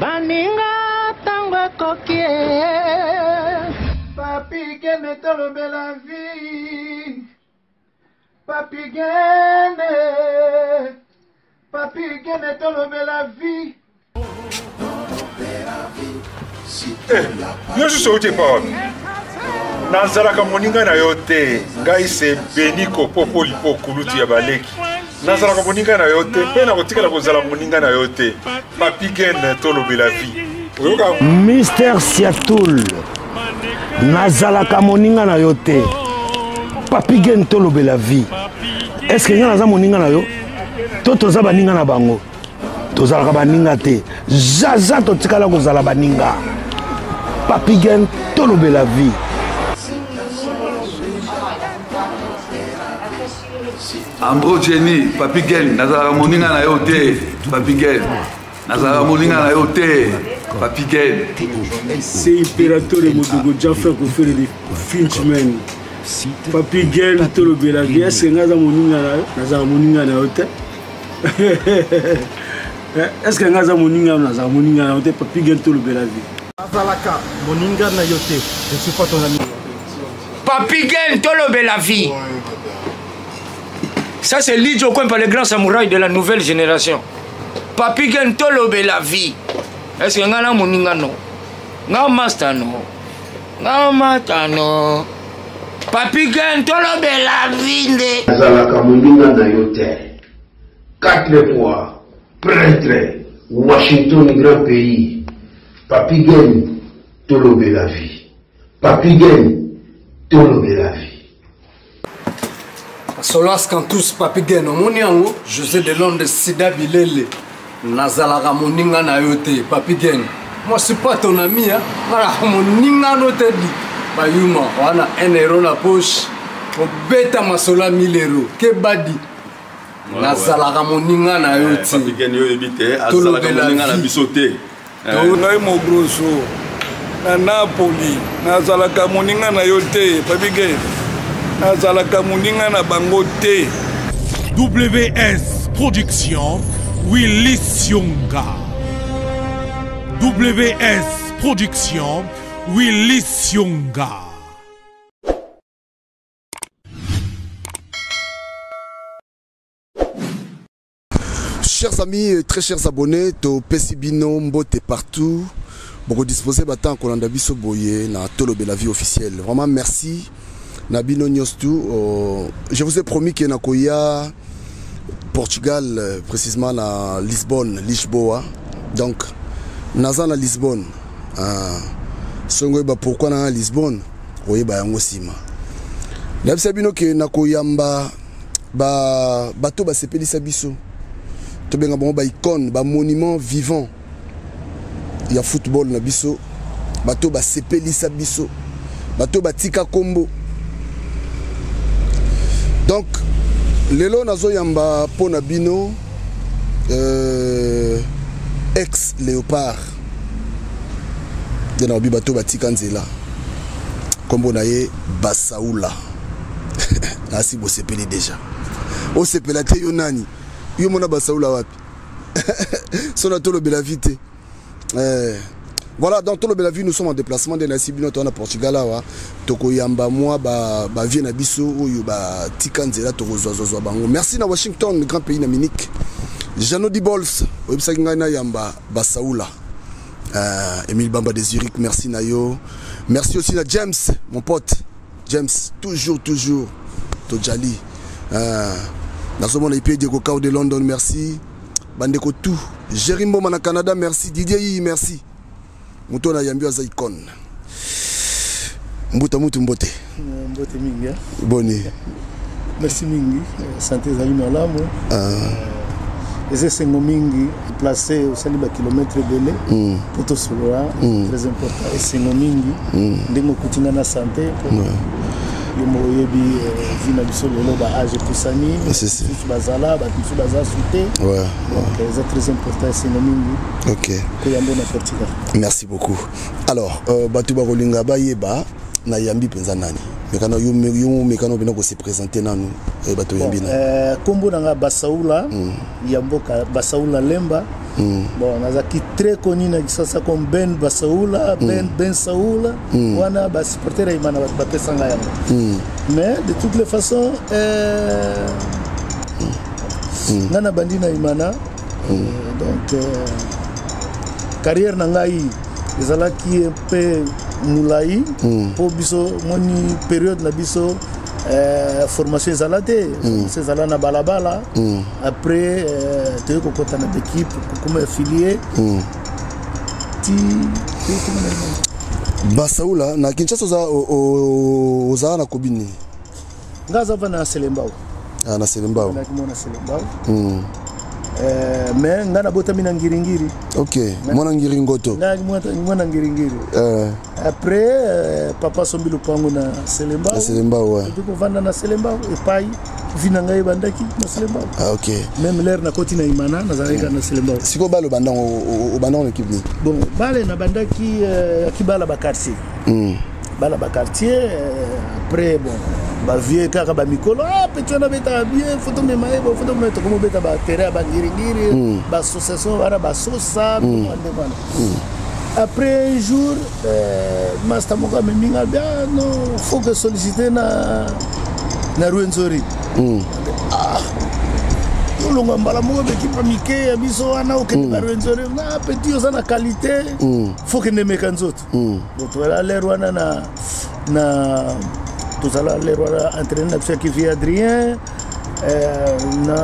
baninga tango kokie papi gene tolo bela vie papi gene tolo bela vie yo sote pa nazalaka moninga na yo te ngai se beniko popo lipo kulutu ya baleki nazalaka moninga na yo te mpe na kotikala kozala moninga na yo te papi gene tolobela vie Mister Siatoul nazalaka moninga na yo te papi gene tolobela vie est-ce que nga naza moninga na yo to toza baninga na bango tozalaka baninga te jaza totikala kozala baninga papi gene tolobela vie Ambro Jenny, papi gene, nazalaka moninga na yo te, papi gene. Nazalaka moninga na yo te, papi gene. C'est impérateur de Modogo Jaffa qui fait des Finchman. Papi gene, tolo bela vie, est-ce que nazalaka moninga na yo te? Est-ce que nazalaka moninga na yo te, papi gene, tolo bela vie? Nazalaka moninga na yo te, je suis pas ton ami. Papi gene, tolo bela vie. Ça c'est Lidjo Kouempa, le grand samouraï de la nouvelle génération. Papi gene tolobe la vie. Est-ce que ngana moninga no? Nga master no. Nga mata no. Papi gene tolobe la vie nde. Nazalaka moninga na yo te. 4 fois prêtre Washington grand pays. Papi gene tolobe la vie. Papi gene tolobe la vie. Solas Kantous papi gene omoniango José de Londres Sida Bilele nazalaka moninga na yo te papi gene. Moi je suis pas ton ami hein. Mara moninga no te di bayuma wana 1 euro na poche obeta masola 1000 euros ke badi nazalaka moninga na yo te Papi gene yo ebite azalaka moninga na biso te ngai mo grosso na Napoli nazalaka moninga na yo te papi gene. WS Production, Willy Sionga. WS Production, Willy Sionga. Chers amis, très chers abonnés, to Pesibino Mbote partout. Beaucoup disposé battant qu'on a biso boye na Tolobe la vie officielle. Vraiment merci. Nabino Nyostu, je vous ai promis qu'il y a Nakoya, Portugal, précisément à Lisbonne, Lisboa. Donc, Nazan à Lisbonne. Pourquoi na Lisbonne? Oui, bah, Ngosima. Nabino que Nakoya bateau ba sepeli sabiso. To benga bon ba icône, ba monument vivant. Il y a football na biso. Bateau ba sepeli sabiso. Bateau ba tika kombo. Donc, lelo nazo yamba pona bino ex léopard de na bibato batika nzela kombo na ye Basaoula asi bo sepeli déjà o sepela te yo nani yo mona Basaoula wapi sona tolo bela vite voilà, dans tout le Belavi, nous sommes en déplacement de Nassibino en Portugal. Toko yamba moi ba vient à Bisso ou ba tikanzela toko zozo bango. Merci na Washington, le grand pays d'Amérique. Jano Di Bols, Obsagana yamba Basaoula. Emile Bamba de Zurich, merci Nayo. Merci aussi à James, mon pote. James, toujours Tojali. Dans ce monde, il paye Diego Kao de London, merci. Bandeko tout. Jérimbo Mana Canada, merci. Didier Yi, merci. Mouton a yambi aza icône. Mbuta mutu mbote. Mbote mingi. Boni. Merci mingi. Santé zali malamu. Ese sengo mingi placé au saliba kilomètre belé. Poto soloa très important. Et sengo mingi ndingo kutinga na santé. Yomo yebi vina biso lelo ba age pusani. C'est bazala ba biso bazala souté. Ouais. Donc c'est très important sengo mingi. OK. Koyambo na Portugal. Merci beaucoup. Alors batu ba rolinga ba yeba na yambi penza nani. Mekano yo mekano bina ko se présenter nanu batu yambi na. Kombo nanga Basaoula yamboka Basaoula Lemba bon nazaki très connu na Kisasa comme Ben Basaoula, Ben Saoula, wana ba supporter ya Imana ba pesanga yango. Mais de toutes les façons nana bandi na Imana donc carrière na ngai ezalaki un peu moulai po biso moni période na biso formation ezalate c'est zala na balabala après tu kokota na équipe comme affilié ti Basaoula na Kinshasa oza na kobini ngaza vana Selembao na Selembao na kimona Selembao mais ngana bota mina ngiringiri OK mwana ngiringoto na mwana ngiringiri après papa sombi lupango na Selembao ouais tu ko vanda na Selembao et pai vina ngai bandaki na Selembao OK même l'air na koti na Imana na zaleka na Selembao siko balo bandang au bandang l'équipe ni bon bale na bandaki akibala ba quartier bala ba quartier après bon ba vieux kaka ba mikolo petit na beta bien photo me maé photo me to comme beta ba terrain ba ngiri ba association ba sosa après un jour master moka me minga bien non faut que solliciter na Ruenzori longa mbala mo be kipa mike ya biso wana okende ba Ruenzori na petit osana qualité faut que ne mekanzoto donc voilà l'air wana na tous à l'air wana entraîner na qui vient Adrien na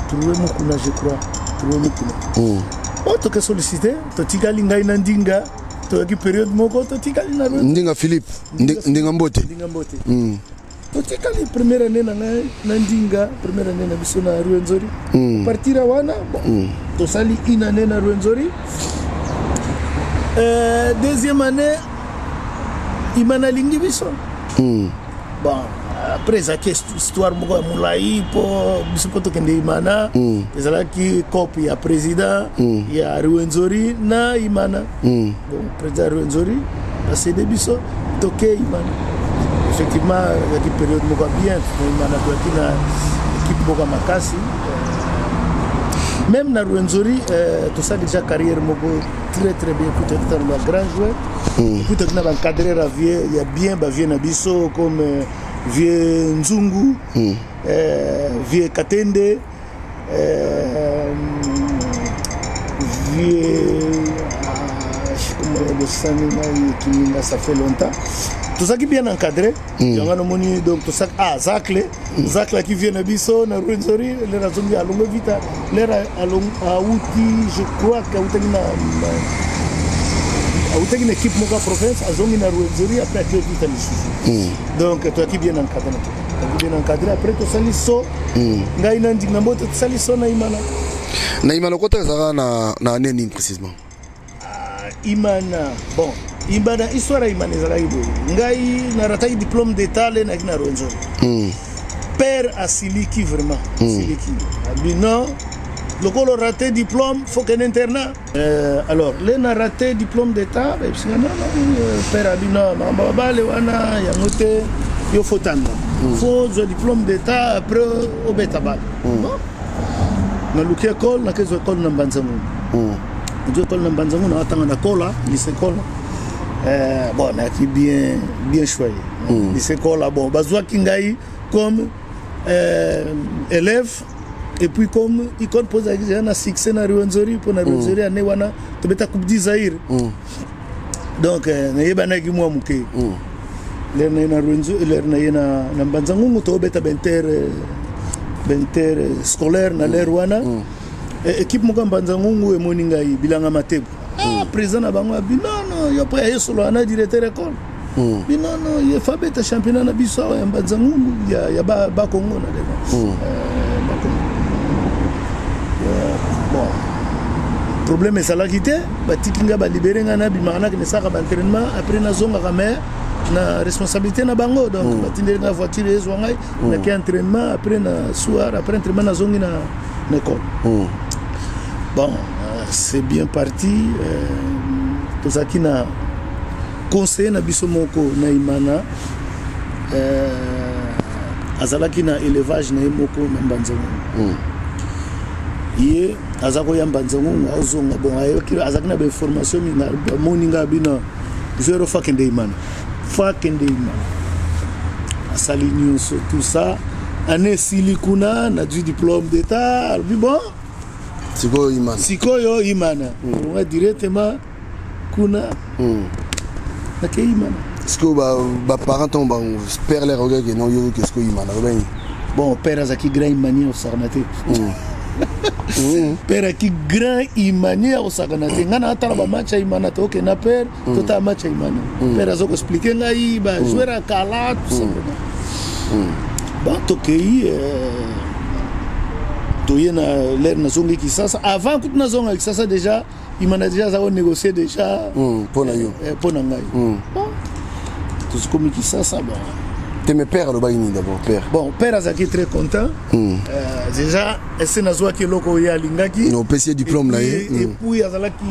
trouver mukuna je crois trouver mukuna to que solliciter to tikali ngai na ndinga to ki période moko to tikali na ndinga Philippe ndinga mbote to tikali première année na ndinga première année na biso na Ruenzori partir wana to sali ina année na Ruenzori deuxième année Imana lingi biso bon après ça histoire moko mulai po biso poto kende Imana ezalaki cop ya président ya Ruenzori na Imana bon président Ruenzori c'est biso toke Imana effectivement la période moko bien Imana to na équipe moko makasi même na Ruenzori tout ça déjà carrière moko très bien peut-être dans le grand joueur peut-être na encadrer la vieux il y a bien ba vieux na biso comme vieux Nzungu vieux Katende vieux ça fait longtemps tout ça qui bien encadré donc tout ça Zacle qui vient na biso na Ruenzori les razongi à longue vite les à outi je crois que outi une équipe moka province a zongi na Ruenzori après que vite les donc toi qui bien encadré après tout ça liso ngai na ndinga moto tout ça liso na Imana kota zara na neni précisément Imana bon Imana histoire ya Imana ezalaki boye ngai narataki diplôme d'état le naki na Ruenzori père asiliki vraiment asiliki abino lokolo raté diplôme faut qu'un internat alors le na raté diplôme d'état non père abino bale wana yango te yo fotanda faut le diplôme d'état après obeta bale na luki école na kezo école na Mbanzangu je école na Mbanzangu na atanga na kola lycée kola bon na qui bien choisi lycée kola bon bazwa kingai comme élève et puis comme icône pose un succès na Ruenzori pour na Ruenzori année wana to beta coupe du Zaïre donc na yebana ki mwa muke le na Ruenzori le na Mbanzangu to beta benter scolaire na l'air wana équipe moka Mbanzangu e moningai bilanga matebu président na bango binono yo pa yesolo ana directeur école binono ye fabeta championnat na biso ya Mbanzangu ya ba Congo na deba bon problème c'est la quitté batikinga ba libérer ngana bimana que ne saka ba entraînement après na zonga kamé na responsabilité na bango donc batindeli na voiture ezwangai na ki entraînement après na soir après entraînement na zongi na école bon c'est bien parti tout ça qui na conseil na biso moko na Imana azalaki na élevage na moko na Mbanzangu ye azako yamba nzango azonga bon ayoki azakina ba information minga moninga bina zero fucking day man asali nyonso tout ça ane silikuna na du diplôme d'état bon sikoyo imana on directement kuna na ke imana est-ce que ba parents ton ba père les regards que non yo qu'est-ce que imana bon père azaki grand imani au sarnate père qui grand imani au sarnate ngana atala ba match imana to ke na père to ta match imana père azoko expliquer ngai ba jouer à kala tout simplement ba to ke to yena l'air na zongi ki sasa avant que na zonga ki sasa déjà imana déjà ça on négocier déjà pour na yo pour na ngai tout ce comme qui ça bon t'es mes pères le baini d'abord père bon père azaki très content déjà essaie na zoa ki loko ya lingaki no PC diplôme là et puis azalaki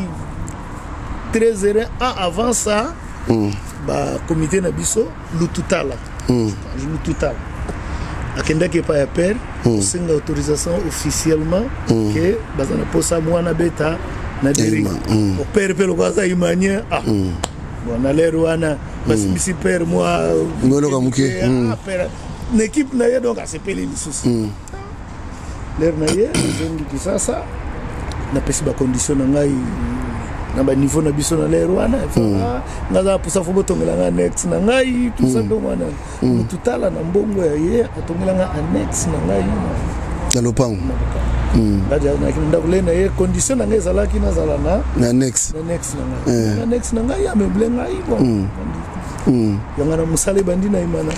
très heureux avant ça ba comité na biso lututala akendaki pa ya père singa autorisation officiellement que bazana posa mwana beta na dering au père pe lokaza imanye bon aller wana basi misi père moi ngolo kamuke père l'équipe na ye donc asepeli lisusu l'air na ye zongi kisasa na pesi ba condition na ngai na ba niveau na biso na l'air wana ngaza pusa fo botongela nga next na ngai tout ça donc wana tutala na mbongo ya ye atongela nga annex na ngai na lopango baja na kinda kulena ye condition na ngai zalaki na zalana na next na ngai ya meuble ngai bon yanga na musale bandi na imana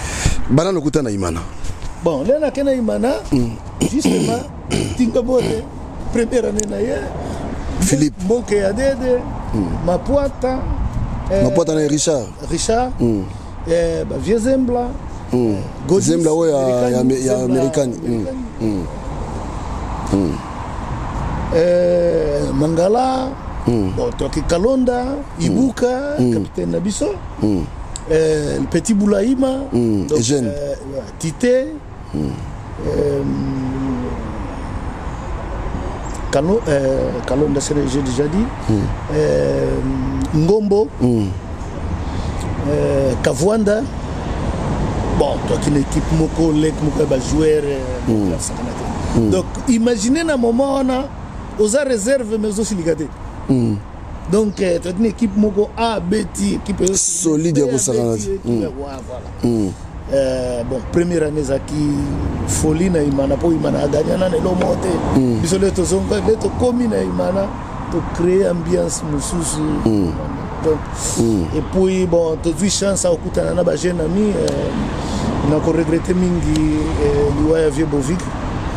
bana lokuta na imana bon lena kena imana justement tinga bote première année na ye Philippe Mboke ya dede Mapuata na Richard ba vieux Zembla Zembla ya American Mangala bon toki Kalonda Ibuka capitaine Nabiso le petit Boulaïma jeune Tite Kalonda j'ai déjà dit Ngombo Kavwanda bon toi qui l'équipe moko lek moko ba joueur donc imaginez un moment on a aux réserves mais aussi ligade donc toi une équipe moko A B T équipe solide pour ça voilà bon première année zaki folie na imana po imana gagné na le monté biso le to zonga le to komi na imana to créer ambiance mususu donc et puis bon to du chance à okutana na ba jeune ami na ko regretter mingi liwa vieux Bovic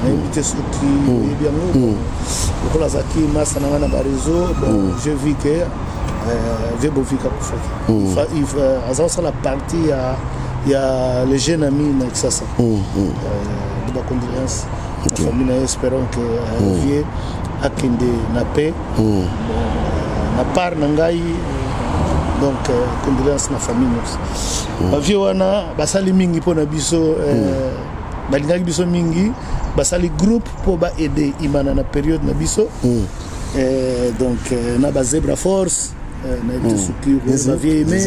na invité soki bien nous ko la zaki masa na ba réseau bon je vis que vieux Bovic a kufa il va la partie il y a les jeunes amis Nexasa de la condoléance la famille espérons que vie akende na paix na part nangai donc condoléance na famille ba vie wana basali mingi pona biso balingaki biso mingi basali groupe pour ba aider imana na période na biso donc na ba Zebra Force na Tsuki ba vie aimé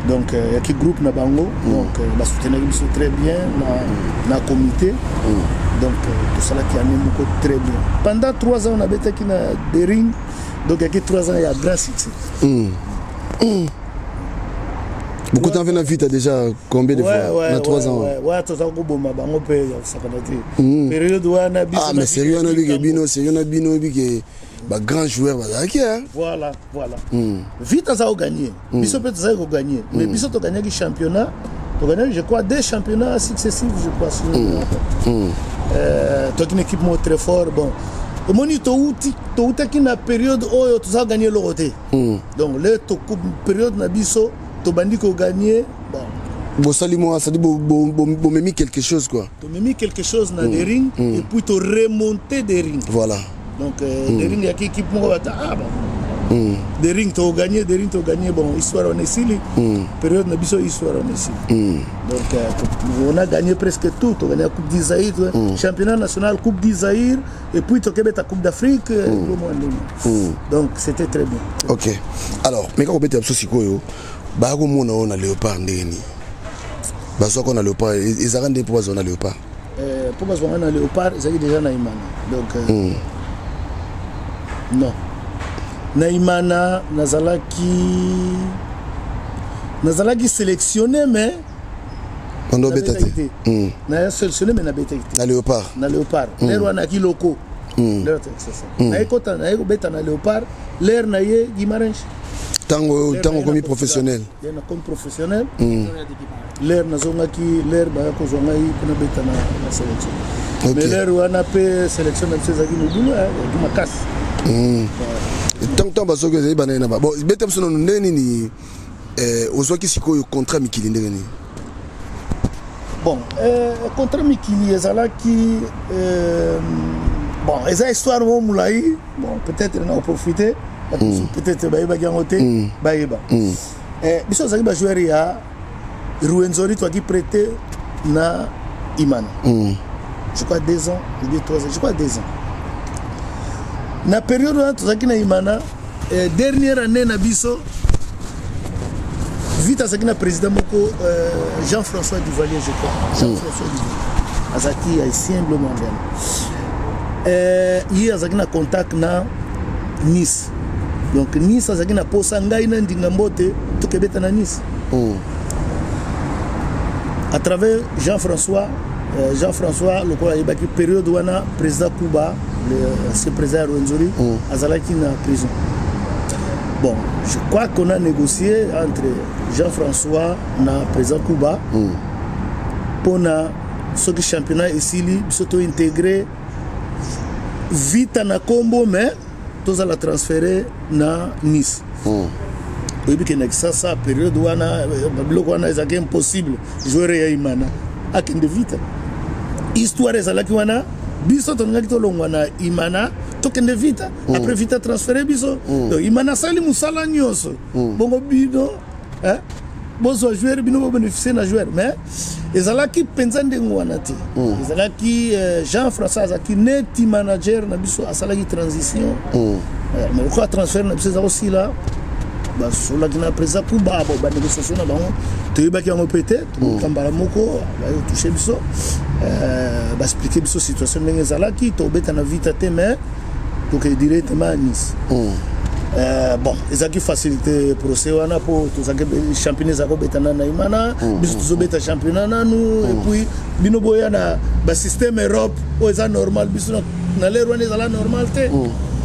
donc il y a qui groupe na bango donc la soutenir biso très bien na comité donc tout ça là qui a même très bien pendant 3 ans on a été qui na des ring donc il y a que 3 ans il y a grand succès beaucoup de temps vient vite déjà combien de fois na 3 ans ouais tout ça ko boma bango pe ça kanati période wana biso mais sérieux na big bino sérieux na bino big ba grand joueur ba OK voilà vite ça a gagné biso peut ça a gagné mais biso to gagné le championnat to gagné je crois 2 championnats successifs je crois to une équipe très fort bon et moni to uti qui na période oyo to ça gagné le côté donc le to période na biso to bandi ko gagné bon salimo ça dit bon memi quelque chose quoi to memi quelque chose na des rings et puis to remonter des rings voilà donc des rings ya qui équipe mo bata Des rings to gagné, bon, histoire on est ici, période na biso histoire on est ici. Donc on a gagné presque tout, on a gagné la Coupe d'Isaïr, championnat national, Coupe d'Isaïr, et puis on a gagné la Coupe d'Afrique. Donc c'était très bien. Ok. Alors, mais quand on bête abso sikoyo, ba ko mona on a léopard ndeni. Ba so qu'on a léopard, ils arrêtent pour on a léopard. Pour on a léopard, ils ont déjà na imana. Donc non. Naimana Nazalaki sélectionné mais on doit bêter. Na sélectionné mais na bêter. Na léopard. Na léopard. L'air wana ki loko. L'air c'est ça. Na ekota na eko beta na léopard, l'air na ye Guimarães. Tango comme professionnel. Na comme professionnel. L'air na zonga ki l'air ba ko zonga yi kuna beta na sélection. Mais l'air wana pe sélection na tsezaki mudulu ki makasi. Tant que baso que les bananes bon betem sono ndeni ni ozwaki sikoyo contrat mikili ndeni bon contrat mikili ezalaki bon eza histoire mo mulai bon peut-être on a profité peut-être baïba gangote baïba biso zaki ba joueur ya Ruenzori toi qui prêté na Imana je crois 2 ans ou bien 3 ans je crois 2 ans. Na période où tu as Imana, dernière année na biso, vite à ce que le président Moko Jean-François Duvalier, je crois. Jean-François Duvalier. Azaki haïtien bleu mondial. Il y a un contact na Nice. Donc Nice a un posa ngai na ndingambote to kebeta na Nice. À travers Jean-François, le quoi il y a une période où on a président Kuba. Le président Ruenzori Azalaki na prison. Bon, je crois qu'on a négocié entre Jean-François et le président Kuba pour ce championnat ici, surtout intégré vite à Combo, mais tous à la transférer na Nice. Et puis que ça période où on a c'est impossible jouer à Imana à Kende vite. Histoire Azalaki wana biso tonga to longwana Imana tokende vita après vita transféré biso donc Imana sali musala nyonso bongo bino bozo joueur bino bo bénéficier na joueur mais ezalaki penza ndengo wana te ezalaki Jean-François Azaki net manager na biso asalaki transition mais quoi transfert na biso aussi là ba sola kina presa kuba ba négociation na bango toyebaki yango peut-être kambala moko ba toucher biso ba expliquer biso situation ndenge ezalaki tobeta na vite te mais donc directement à Nice bon ezaki facilité procès wana po tozaki championnat zako betana na Imana biso tozobeta championnat nanu et puis bino boya na ba système Europe o eza normal biso na l'air wana ezala normal te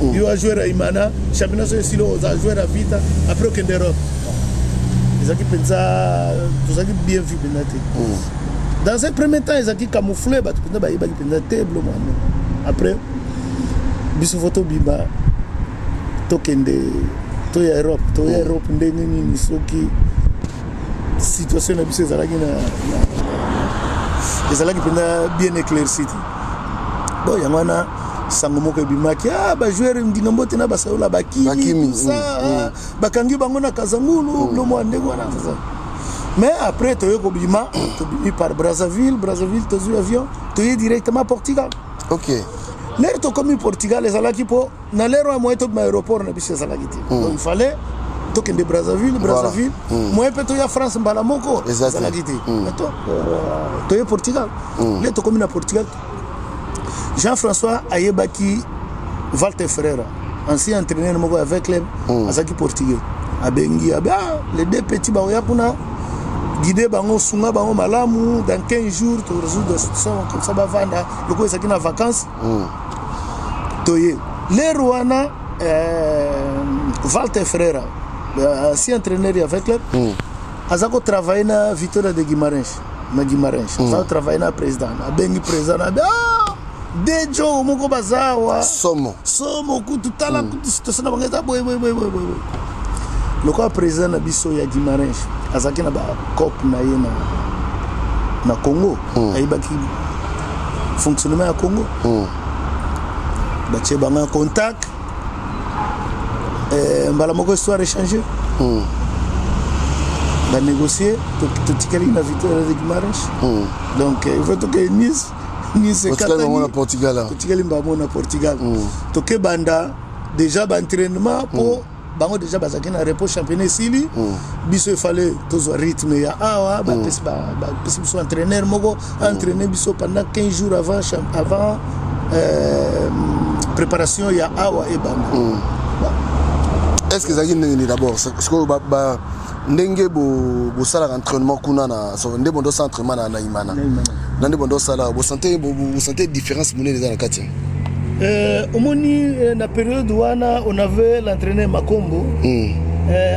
il a joué à Imana, championnat sur le silo, il a joué à Vita, après aucun d'Europe. Ils ont dit bien vu. Dans un premier temps, ils ont dit camouflé, après, ils ont photo Biba, Tokende, Toya Europe, Ndeni, situation de ils ont bien éclairci. Bon, il y a Sangomoko bimaki ba joueur ndingambote na basaola bakimi ça bakangi bango na Kazangulu lo mo ndeko na ça mais après to yoko bima to bimi par Brazzaville to zu avion to y directement Portugal. OK l'air to comme Portugal les alaki po na lero mo to ma aéroport na biso salaki donc il fallait to kende Brazzaville mo pe to ya France mbala moko salaki to y Portugal l'air to comme na Portugal. Jean-François Ayebaki Walter Ferreira, ancien entraîneur avec club Azaki portugais. Abengi les deux petits baoya puna guider bango sunga bango malamu dans 15 jours to résoudre ça comme ça bavanda le ko ezaki na vacances. Toye les Rwanda Walter Ferreira, ancien entraîneur avec club Azako travailler na Vitória de Guimarães, Azako travailler na président, abengi président Dejo moko bazawa somo kututala situation na bangeza boy le quoi président na biso ya Guimarães azaki na ba cop na ye na Congo ayibaki fonctionnement ya Congo bache banga contact mbala moko histoire échangée. Va négocier, tu tikali na victoire de Guimarães. Donc il faut que Nice c'est Katani. Portugal. Tikali mbamo na Portugal. Toke banda déjà ba entraînement pour bango déjà bazaki na repos championnat ici. Biso il fallait tozo rythme ya awa ba biso entraîneur moko entraîner biso pendant 15 jours avant préparation ya awa et banda. Est-ce que zaki ndenge d'abord parce que ba ndenge bo sala entraînement kuna na so ndé bondo entraînement na Imana ndé bondo sala bo santé différence monnaie dans la kati omoni na période wana on avait l'entraîneur Makombo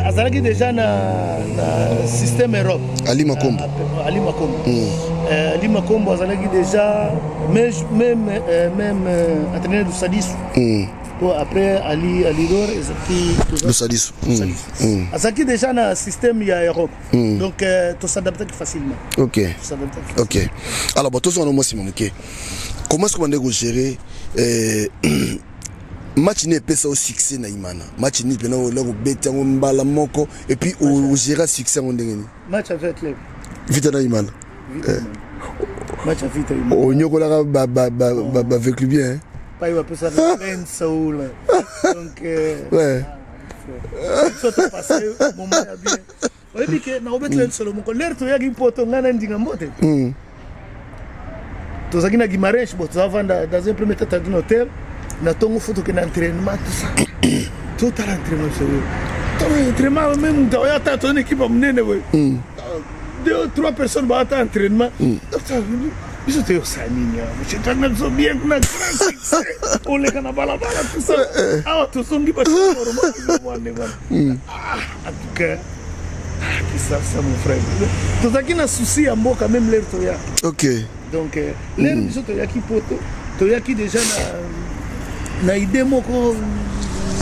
azalaki déjà na système Europe Ali Makombo Ali Makombo azalaki déjà même entraîneur du Sadis. Après Ali Dor le Sadis. Azaki déjà dans le système Europe. Donc tu s'adaptes facilement. OK. Alors bon tous on a aussi OK. Comment est-ce qu'on va gérer match n'est pas au succès na Imana. Match n'est pas au beta mbala moko et puis au gérer succès on ndengeni. Match avec club. Vite na Imana. Match avec Imana. On yokola ba avec lui bien. Il va passer Ben Saoul. Donc, ouais. Ça te passe, mon moment bien. Oui, mais que na obet le solo mon l'air to yagi poto ngana ndinga mbote. To zakina Guimarães, bo tava dans un premier temps dans un hôtel, na tongo photo que na entraînement tout ça. Tout à l'entraînement sérieux. Tout entraînement même dans ya ta ton équipe amnene we. 2 ou 3 personnes ba ta entraînement. Isso tem o saninha, você tá na zobia na grande. Olha que na bala tu só. Ah, tu só ngi baixo normal, mano. Que ça mon frère. Tu tá aqui na souci a boca même l'air toya. OK. Donc l'air biso toya ki poto, toya ki déjà na idée moko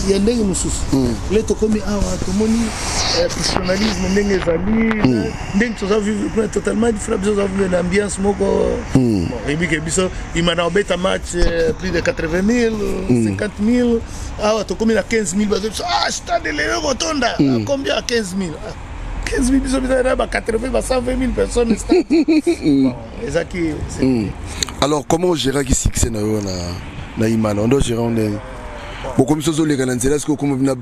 ya ndenge mususu. Le to komi awa to moni professionnalisme ndenge ezali ndenge toza vivre totalement différent biso vivre une ambiance moko bon et puis que biso imana obeta match plus de 80 000 50 000 awa to komi na 15 000 bazo stade Léo Rotonda combien 15 000 15 000 biso na ba 80 ba 120 000 personnes stade bon ezaki alors comment gérer qui succès na Imana on doit gérer on est bon comme ça les gars est-ce que comme vient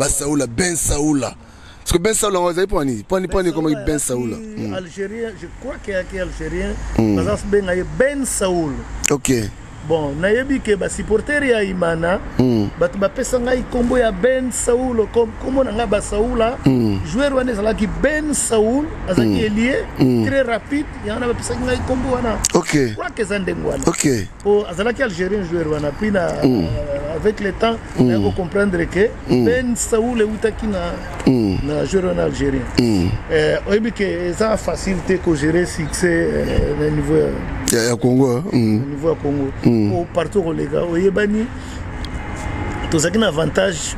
Saoula Ben Saoula parce que Ben Saoula on va pas ni comment Ben Saoula algérien je crois qu'il y a algérien parce que Ben Saoul OK bon nayebi ke ba supporter ya Imana bat ba pesa ngai kombo ya Ben Saoul comme na ba Saoula joueur wana sala ki Ben Saoul azaki lié très rapide yana ba pesa ngai kombo wana OK quoi que ça ndengwana OK pour azalaki algérien joueur wana puis na avec le temps on va comprendre que Ben Saoul utaki na joueur en algérien oyebi ke ça facilité ko gérer succès au niveau ya Congo au niveau Congo au partout les gars oyebani tozaki na avantage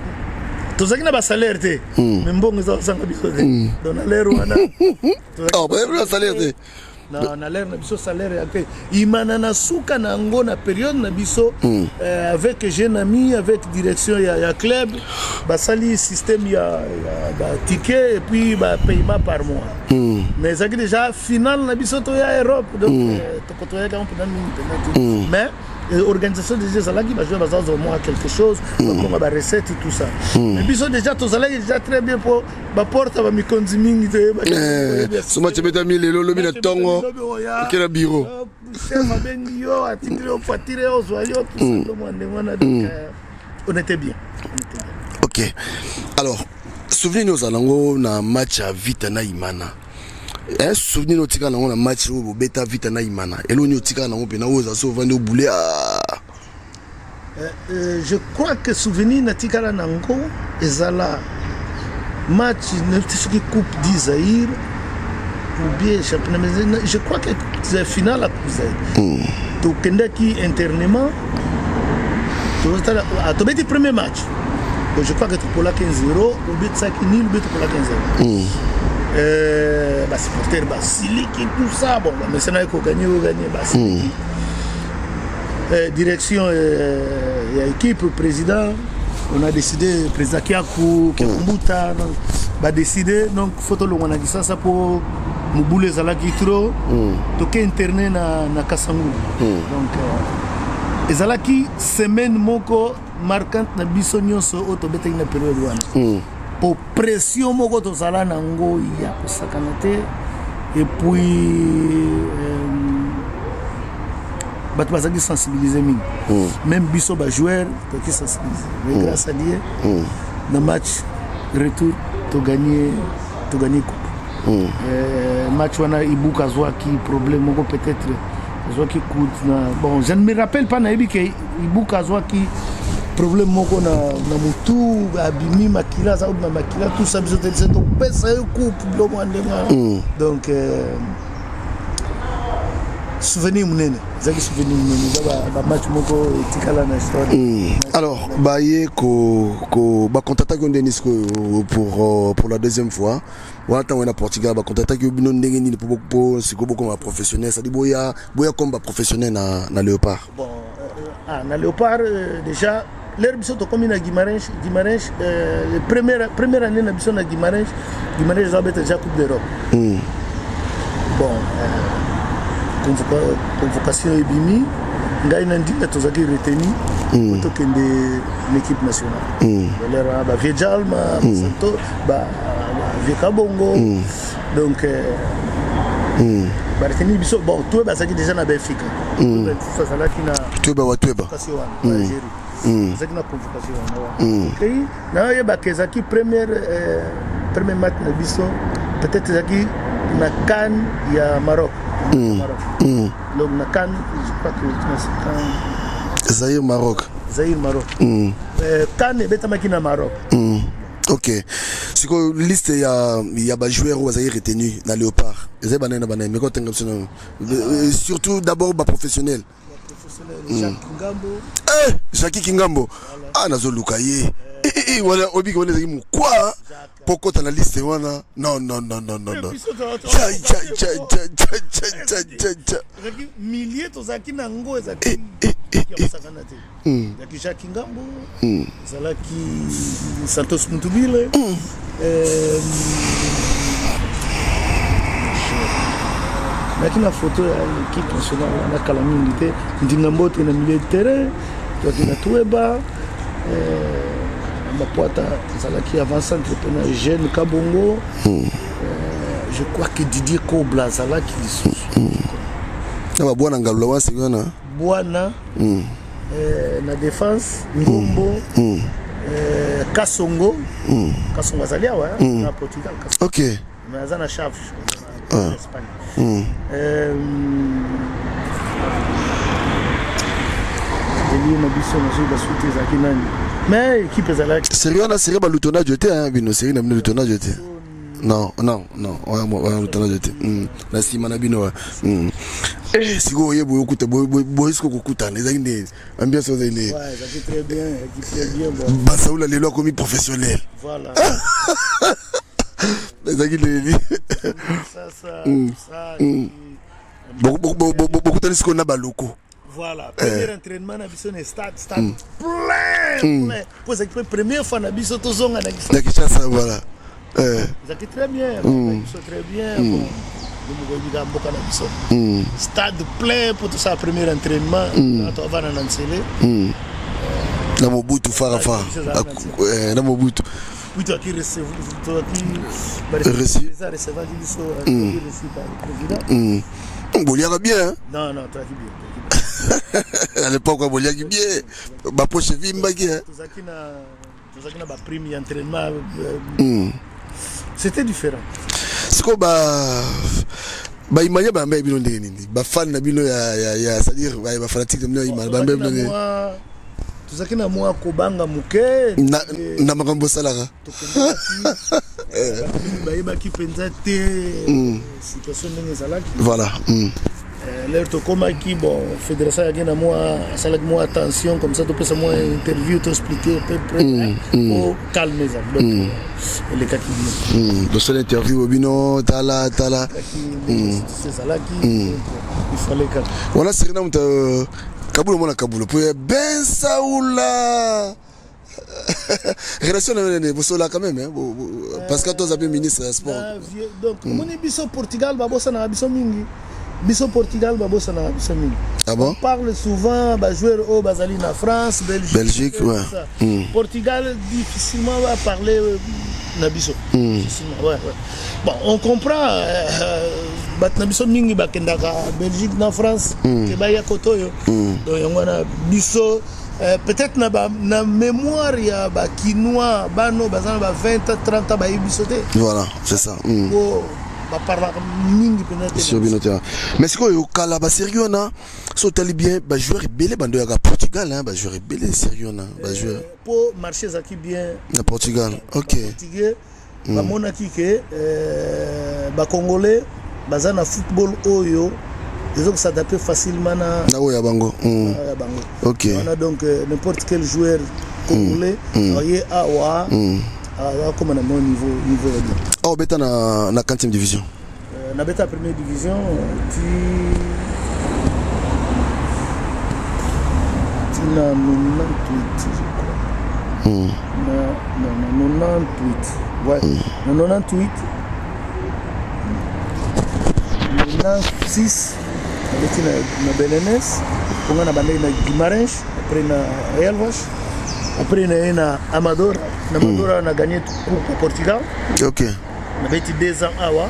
tozaki na ba salaire te mais mbongo za sanga biso te donc na l'air wana ba salaire te na l'air na biso salaire ya te Imana na suka na ngo na période na biso avec jeune ami avec direction ya club ba sali système ya ba ticket et puis ba paiement par mois mais ça déjà final na biso to ya Europe donc to ko to ya quand pendant mais organisation des jeux là qui va jouer au moins quelque chose comme ba recette et tout ça mais biso déjà to zala déjà très bien pour ba porte ba mikonzi mingi te so match beta mi lelo lobi na tongo kela bureau chef abengi yo atitire au fatire au soyo tout ça donc on était bien OK alors souvenez-nous alango na match à Vita na Imana souvenez-nous tika na na match au beta Vita na Imana eloni tika na pe na oza so vendre au boulet je crois que souvenir na tika na ngo ezala match ne qui coupe d'Isaïr ou bien championnat mais je crois que c'est finale à Cousin to kenda ki internement to stala a to beti premier match donc je crois que pour la 15-0 ou bet ça qui nul bet pour la 15-0 bah supporter bah Siliki tout ça bon mais c'est n'a qu'au gagner bah Siliki direction et équipe président on a décidé, président Kiakou, Kiakumbuta, a décidé, donc, photo le on a dit ça pour Mouboule Zalaki trop, toqué interné na Kasangu. Donc, Zalaki, semaine moko marquante na bisonyo so autobete na période wana. Pour pression moko to sala na ngo ya sakanate et puis batu bazaki sensibiliser mingi. Même biso ba joueur toki sensibiliser. Mais grâce à Dieu, na match retour to gagner coupe. Match wana Ibuka Zwaki problème moko peut-être Zwaki coup bon je ne me rappelle pas na que Ibuka Zwaki problème moko na mutu abimi makila za na makila tout ça biso te donc pesa coupe lo mwandenga donc souvenir munene zaki souvenir munene ba match moko etikala na histoire. Alors baye ko ba contacta ko Denis pour la deuxième fois wala tan na Portugal ba contacta ko bino ndenge ni pour siko beaucoup comme professionnel ça dit boya comme professionnel na Léopard. Bon na Léopard déjà l'air biso to comme na Guimarães première année na biso na Guimarães za beta déjà Coupe d'Europe. Bon convocation ebimi ngai nandi tozaki retenu tokende l'équipe nationale lera ba Viejal ma Santo ba Veka Bongo donc ba retenu biso bon tout bazaki déjà na Benfica ça zalaki na tuba convocation wana Algérie zaki na convocation wana okay na ye ba kezaki premier match na biso peut-être zaki na CAN ya Maroc. Donc na CAN je crois que Zaïre Maroc. CAN betamaki na Maroc. OK. C'est que liste il y a ba joueur ou Zaïre retenu na Léopard. Ezay banana mais quand surtout d'abord ba professionnel. Jacques Kingambo. Jacques Kingambo. Ah nazo lukaye. Voilà obi ko nezaki mukwa poko ta na liste wana non milliers tozaki na ngo ezaki sakanate yaki Jacques Kingambo zalaki Santos Mutubile nakina photo ya l'équipe nationale na kala mingi te ndingambo te na milieu de terrain toki na Tueba Mapuata zalaki avant-centre na jeune Kabongo je crois que Didier Kobla zalaki na bwana ngalo wasi bwana bwana na défense Ngombo Kasongo zalia wa na Portugal Kasongo. OK mais azana chef en Espagne na biso na zo basuti zaki nani mais équipe zalaki sérieux na série ba lutona jeté hein bino série na lutona jeté non ouais lutona jeté na sima na bino siko yebo yokuta boyisco kokuta les aïe ambiance aux aînés ouais ça fait très bien bon Basaoula les lois commis professionnels voilà les aïe ça beaucoup de ce qu'on a baloko. Voilà, premier entraînement na biso ne stade plein. Pour cette première fois na biso to zonga na Kinshasa voilà. Ça qui très bien, biso très bien. Bon, stade plein pour tout ça premier entraînement to avant na Nsele. Na Mobutu Farafa. Na Mobutu. Puis qui recevoir biso président. Boliaga bien. Non, toi qui bien. À l'époque, Boliaga bien. Ma poche vimba qui est. Tout ça qui n'a pas pris entraînement. C'était différent. C'est comme imagine ba bino ndeni ba fan na bino ya c'est-à-dire ba fanatique de bino ba bino ndeni. Tout ça qui n'a moi kobanga muke na makambo salaka. Ba ki penza te situation ndenge salaki. Voilà. L'air to comme qui bon fédération ya gena moi salaki moi attention comme ça to peut moi interview to expliquer peu pour calmer ça donc les cas qui donc c'est l'interview bino tala c'est salaki il fallait que voilà c'est na Kabulo mona Kabulo pour Ben Saoula Relation vous sommes là quand même, hein? Parce que toi, vous avez ministre des Sports. Donc, mon biso Portugal, babosa na biso mingi. Biso Portugal, babosa na biso mingi. Ah bon? On parle souvent, joueur au Basali na France, Belgique. Ouais. Portugal, difficilement va parler na biso. Ouais. Bon, on comprend. Na biso mingi bakendaka Belgique na France, ke baya kotoyo. Donc, yongwana biso. Peut-être na mémoire il y a ba Kinois bano bazana ba 20 30 ba ibisoté. Voilà, c'est ça. Ba parla mingi penate. Sur binoté. Mais c'est quoi au kala ba sérieux na so tali bien ba joueur belé bando ya Portugal hein, ba joueur belé sérieux na ba joueur. Pour marcher zaki bien na Portugal. OK. Portugais ba monaki ke ba congolais bazana football oyo. Ils ont s'adapté facilement à Bango. Ok. On a donc n'importe quel joueur congolais, comme on a mon niveau. Oh, bêta na 4e division. Na bêta première division, tu na 98, je crois. Na 98. Ouais. Na 98. 96. Avec na Belenenses, on a bandé na Guimarães, après na Elvas, après na Amadora. Na Amadora on a gagné tout pour Portugal. OK. On avait été 2 ans awa.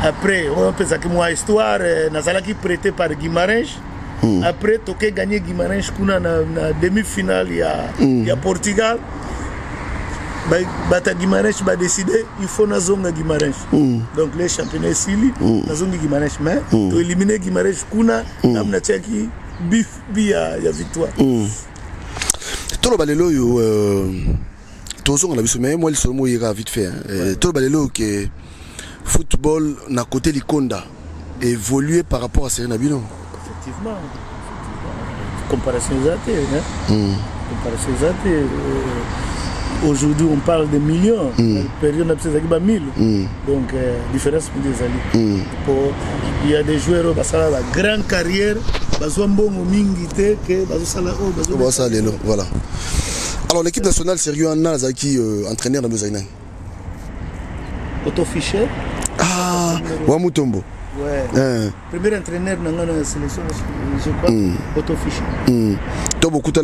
Après on peut dire que moi histoire na qui prêté par Guimarães. Après toqué gagné Guimarães kuna na demi-finale il y a Portugal. Bata Guimarães va décider il faut na zonga Guimarães. Donc les championnats Sili na zonga Guimarães mais to éliminer Guimarães kuna namna chaki bia ya victoire. Tolo balelo yo tozonga na biso mais moi le solo ira vite fait. Tolo balelo que football na côté Likonda évoluer par rapport à Serena Bino. Effectivement. Comparaison exacte comparaison exacte. Aujourd'hui, on parle de millions. La période n'a pas 1000. Donc, différence pour des alliés. Il y a des joueurs qui ont la grande carrière. Voilà. Alors, l'équipe nationale, sérieux, Anna Zaki, entraîneur dans Bezaïna. Otto Fischer. Ah, Wamutombo. Ouais. Premier entraîneur dans la sélection, je crois, Otto Fischer. Tu as beaucoup de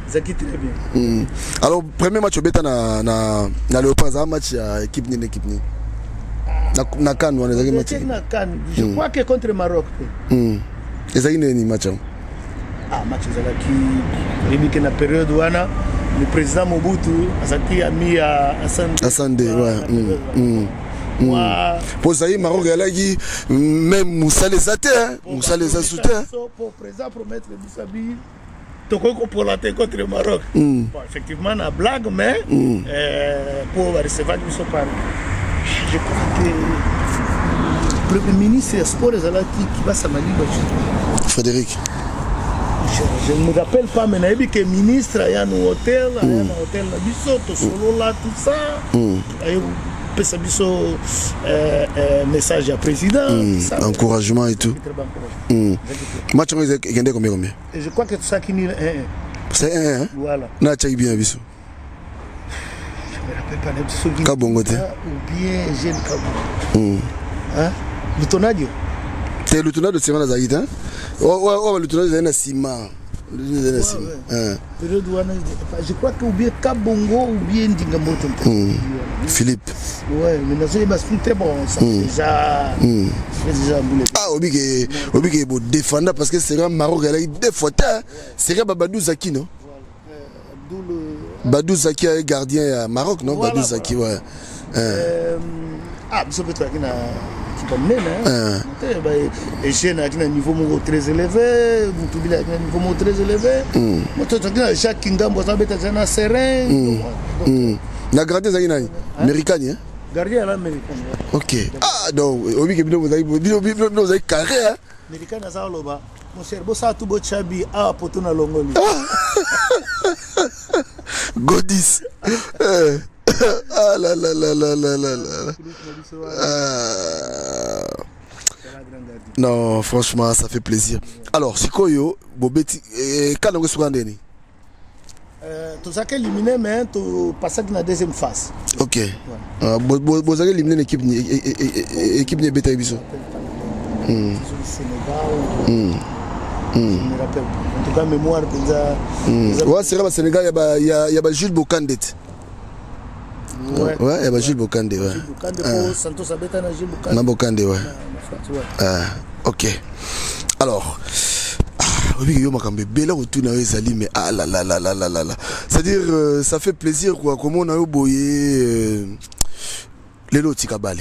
Zaki très bien. Alors premier match au bêta na Léopard, un match à équipe ni na CAN on est match. Je crois que contre Maroc. Et ça ni match. Match Zaki il na période wana le président Mobutu Zaki a mis à Sandé ouais. Pour ça, Maroc a même Moussa les atteint, Moussa les a soutenu. Pour président promettre le Bissabi, pour la tête contre le Maroc. Effectivement, on a blague, mais pour recevoir du Sopar. Je crois que le Premier ministre des Sports qui va s'amaler. Frédéric. Je ne me rappelle pas, mais il y a un ministre, il y a un hôtel, il y a un hôtel, solo là, tout ça. Message à président. Encouragement et tout. Match combien? Et je crois que tout ça qui est 1-1. C'est 1-1. Voilà. Na tchai bien biso. Je me rappelle pas de Kabongote. Ou bien jeune Kabongo. Hein? Lutonadio. C'est Lutonadio c'est dans Zaïd hein? Ouais, Lutonadio c'est na ciment. Je crois que ou bien Kabongo ou bien Ndingamoto. Philippe. Ouais, mais c'est bon, ça déjà boulé. Ah, Obi bon défendre parce que c'est un Maroc il a des photos. C'est Babadou Zaki non? Badou Zaki est gardien à Maroc non? Badou Zaki ouais. Je peux toi qui n'a et chez un niveau très élevé, vous avez un niveau très élevé. Chaque kingdom, vous avez un serein. La gardien est américain. Gardien est américain. Ok. Ah, donc, vous avez carré. Américain, c'est là-bas. Mon cher, vous avez tout beau chabi à Potona Longoli. Godis. Ah là là là là là là là. Non, franchement, ça fait plaisir. Alors, Sikoyo, Bobeti, quand on est Ndeni? Tu as éliminé, mais tu passes dans la deuxième phase. Ok. Vous avez éliminé l'équipe de Beta Ibiso. Sénégal. Je me rappelle. En tout cas, mémoire déjà. Ouais, c'est vrai, au Sénégal, il y a Jules Bokandet. Ouais, il y a Jules Bokande, ouais. Jules Bokande, Santos Abeta, Jules Bokande. Na Bokande, ouais. Ok. Alors, oui, yo makambe bela retour na ezali, mais ah là là là là là là. C'est-à-dire, ça fait plaisir quoi. Comment on a eu boyé les lotis kabale.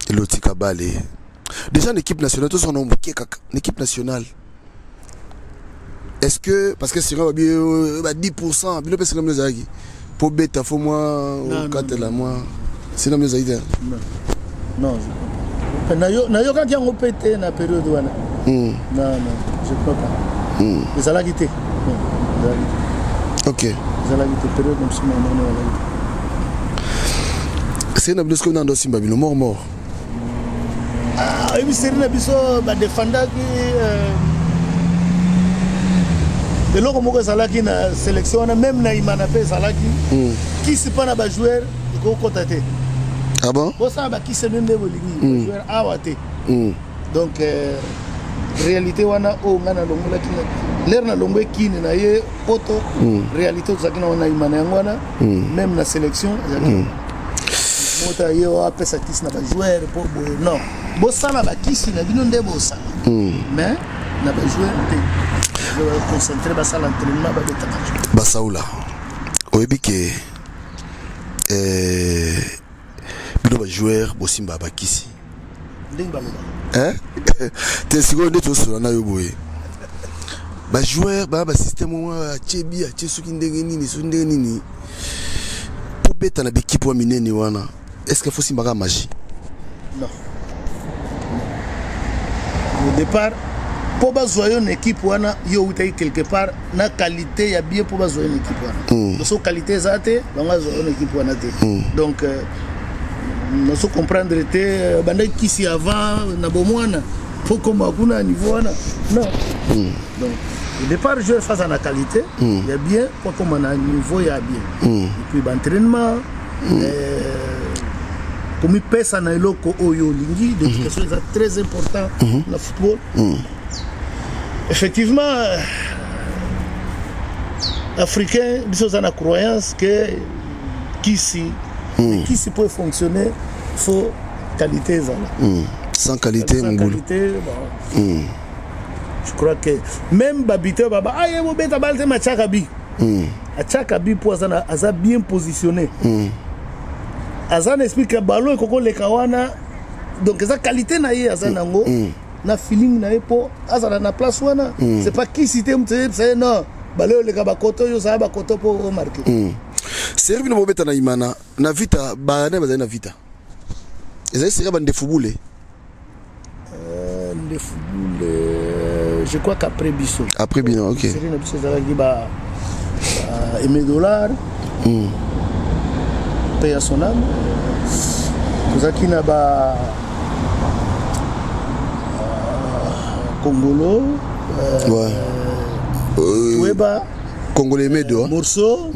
Les lotis kabale. Déjà, l'équipe nationale, tous son nombre, l'équipe nationale. Est-ce que, parce que c'est 10%, bilo pesa comme les pour bêta, faut moi, quand elle a moi. C'est la mieux idée. Non, je quand il y a un pété dans la période où non, je ne crois pas. Les a quitté. Ok. Les a quitté période comme ça, c'est une blessure dans le dossier, mort. Ah, oui, c'est une blessure, défendant de l'autre côté, Salaki na sélection, même na Imanape Salaki, qui c'est pas na joueur, il faut contacter. Ah bon? Pour ça, qui c'est même des joueurs awate. Donc, réalité wana o ngana longola qui l'air na longwe qui na ye poto réalité tout ça qui na wana Imana wana même na sélection. Mota ye o apesa qui na joueur pour non. Bossa na ba qui c'est na bino ndé bossa. Mais na ba joueur je vais concentrer sur l'entraînement de Bassaoula. Oyebi ke bino joueur bosimba bakisi. Hein? T'es sûr que tu es là boye. Ba joueur ba système wa chebi a chesuki ndenge nini. Pour beta na équipe wa minene wana. Est-ce qu'il faut simba magie? Non. Au départ pour bazoyer une équipe wana yo utai quelque part na qualité ya bien pour bazoyer une équipe wana donc so qualité zate banga zoyer une équipe wana te donc nous so comprendre te banda kisi avant na bomwana faut comme akuna niveau wana non donc au départ je face à la qualité il y a bien pour comme on a niveau il y a bien et puis l'entraînement comme il pèse na eloko oyo lingi l'éducation est très important dans le football. Effectivement, africain, ils ont la croyance que qui peut fonctionner, il faut qualité. Sans qualité, sans qualité, je crois que même Babito Baba, ah, il y a un Machakabi. Achakabi pour ça bien positionné. Azan explique que ballon est le kawana, donc ça qualité na y azanango. Na feeling na epo azala na place wana c'est pas qui cité c'est non balé le kabakoto yo sa bakoto pour marquer c'est bien bobeta na imana na vita ba na vita ezali sera bande football le football je crois qu'après Bisso ok c'est une Bisso ça qui ba aimer dollar paye à son âme ça qui n'a ba Congolo, Weba, Congolais Medo, Morceau,